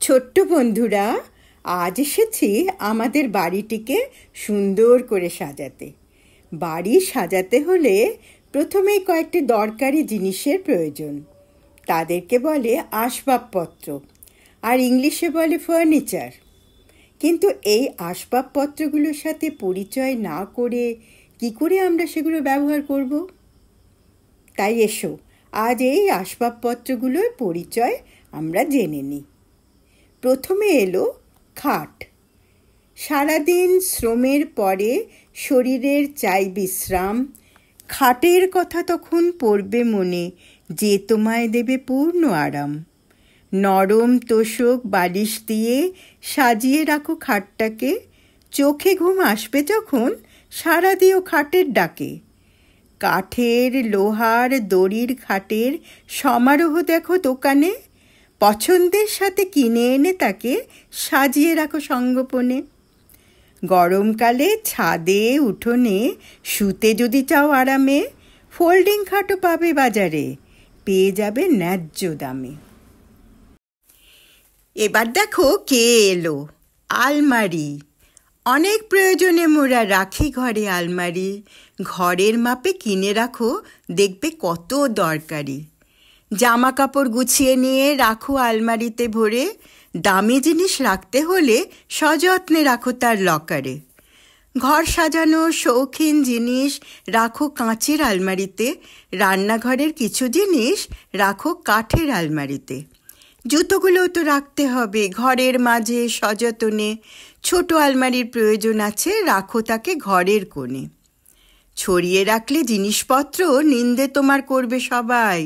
ছোট্ট বন্ধুরা, আজ এসেছি আমাদের বাড়িটিকে সুন্দর করে সাজাতে। বাড়ি সাজাতে হলে প্রথমেই কয়েকটি দরকারি জিনিসের প্রয়োজন। তাদেরকে বলে আসবাবপত্র, আর ইংলিশে বলে ফার্নিচার। কিন্তু এই আসবাবপত্রগুলোর সাথে পরিচয় না করে কি করে আমরা সেগুলো ব্যবহার করব? তাই এসো আজ এই আসবাবপত্রগুলোর পরিচয় আমরা জেনে নিই। প্রথমে এলো খাট। সারাদিন শ্রমের পরে শরীরের চাই বিশ্রাম। খাটের কথা তখন পড়বে মনে, যে তোমায় দেবে পূর্ণ আরাম। নরম তোষক বালিশ দিয়ে সাজিয়ে রাখো খাটটাকে। চোখে ঘুম আসবে যখন সাড়া দিও খাটের ডাকে। কাঠের লোহার দড়ির খাটের সমারোহ দেখো দোকানে। পছন্দের সাথে কিনে এনে তাকে সাজিয়ে রাখো সঙ্গোপনে। গরমকালে ছাদে উঠোনে শুতে যদি চাও আরামে, ফোল্ডিং খাটও পাবে বাজারে, পেয়ে যাবে ন্যায্য দামে। এবার দেখো কে এলো, আলমারি। অনেক প্রয়োজনে মোরা রাখি ঘরে আলমারি। ঘরের মাপে কিনে রাখো, দেখবে কত দরকারি। জামা কাপড় গুছিয়ে নিয়ে রাখো আলমারিতে ভরে। দামি জিনিস রাখতে হলে সযত্নে রাখো তার লকারে। ঘর সাজানো শৌখিন জিনিস রাখো কাঁচের আলমারিতে। রান্নাঘরের কিছু জিনিস রাখো কাঠের আলমারিতে। জুতোগুলোও তো রাখতে হবে ঘরের মাঝে সযতনে। ছোট আলমারির প্রয়োজন আছে, রাখো তাকে ঘরের কোণে। ছড়িয়ে রাখলে জিনিসপত্র নিন্দে তোমার করবে সবাই।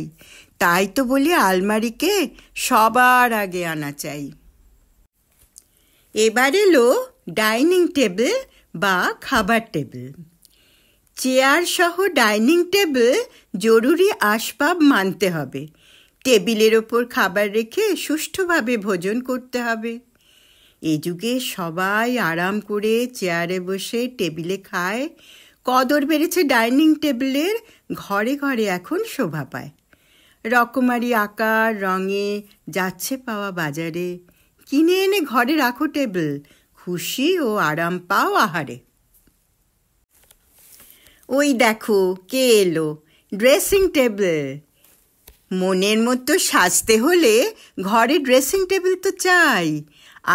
তাই তো বলি আলমারিকে সবার আগে আনা চাই। এবার এলো ডাইনিং টেবিল বা খাবার টেবিল। চেয়ার সহ ডাইনিং টেবিল জরুরি আসবাব মানতে হবে। টেবিলের ওপর খাবার রেখে সুষ্ঠুভাবে ভোজন করতে হবে। এ যুগে সবাই আরাম করে চেয়ারে বসে টেবিলে খায়। কদর বেড়েছে ডাইনিং টেবিলের, ঘরে ঘরে এখন শোভা পায়। রকমারি আকার রঙে যাচ্ছে পাওয়া বাজারে। কিনে এনে ঘরে রাখো টেবিল, খুশি ও আরাম পাও আহারে। ওই দেখো কে এলো, ড্রেসিং টেবিল। মনের মতো সাজতে হলে ঘরে ড্রেসিং টেবিল তো চাই।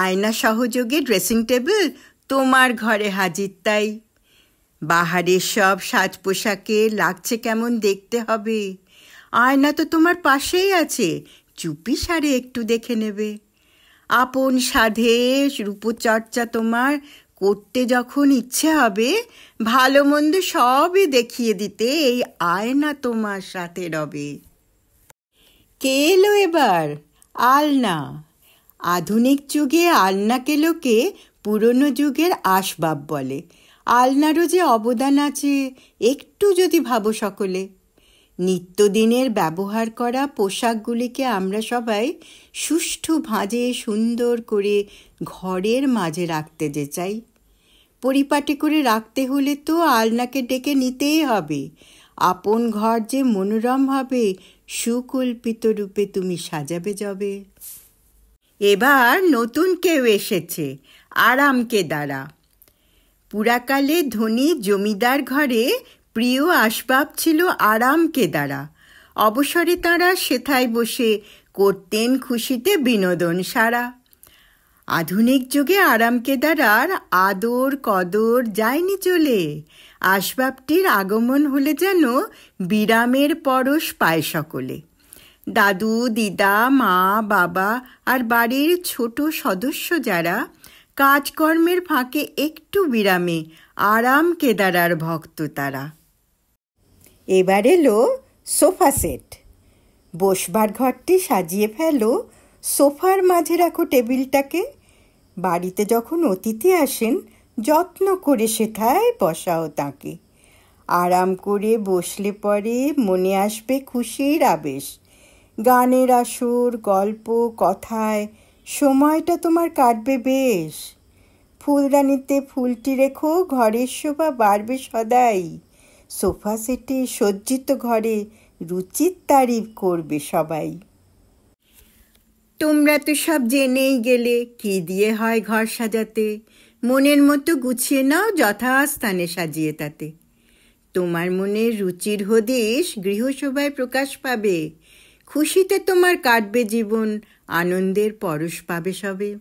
আয়না সহযোগে ড্রেসিং টেবিল তোমার ঘরে হাজির তাই। বাহারের সব সাজ পোশাকে লাগছে কেমন দেখতে হবে। আয়না তো তোমার পাশেই আছে, চুপি সারে একটু দেখে নেবে। আপন সাধে রূপচর্চা তোমার করতে যখন ইচ্ছে হবে, ভালো মন্দ সবই দেখিয়ে দিতে এই আয়না তোমার সাথে রবে। কে এলো এবার, আলনা। আধুনিক যুগে আলনাকে লোকে পুরনো যুগের আসবাব বলে। আলনারও যে অবদান আছে একটু যদি ভাবো সকলে। নিত্যদিনের ব্যবহার করা পোশাকগুলিকে আমরা সবাই সুষ্ঠু ভাঁজে সুন্দর করে ঘরের মাঝে রাখতে যে চাই। পরিপাটি করে রাখতে হলে তো আলনাকে ডেকে নিতেই হবে। আপন ঘর যে মনোরম হবে, সুকল্পিত রূপে তুমি সাজাবে যবে। এবার নতুন কেউ এসেছে, আরামকে দ্বারা। পুরাকালে ধনী জমিদার ঘরে প্রিয় আসবাব ছিল আরামকে দ্বারা। অবসরে তাঁরা সেথায় বসে করতেন খুশিতে বিনোদন সারা। আধুনিক যুগে আরামকে দ্বারার আদর কদর যায়নি চলে। আসবাবটির আগমন হলে যেন বিরামের পরশ পায় সকলে। দাদু দিদা মা বাবা আর বাড়ির ছোট সদস্য যারা কাজকর্মের ফাঁকে একটু বিরামে আরাম কেদারার ভক্ত তারা। এবার এলো সোফা সেট। বসবার ঘরটি সাজিয়ে ফেলো, সোফার মাঝে রাখো টেবিলটাকে। বাড়িতে যখন অতিথি আসেন যত্ন করে সেথায় বসাও তাকে। আরাম করে বসলে পরে মনে আসবে খুশির আবেশ। গানের আসর গল্প কথায় সময়টা তোমার কাটবে বেশ। ফুলদানিতে ফুলটি রেখো, ঘরের শোভা বাড়বে সদাই। সোফা সেটে সজ্জিত ঘরে রুচির তারিফ করবে সবাই। তোমরা তো সব জেনেই গেলে কি দিয়ে হয় ঘর সাজাতে। মনের মতো গুছিয়ে নাও যথাস্থানে সাজিয়ে তাতে। তোমার মনের রুচির হদিশ গৃহশোভায় প্রকাশ পাবে। খুশিতে তোমার কাটবে জীবন, আনন্দের পরশ পাবে সবে।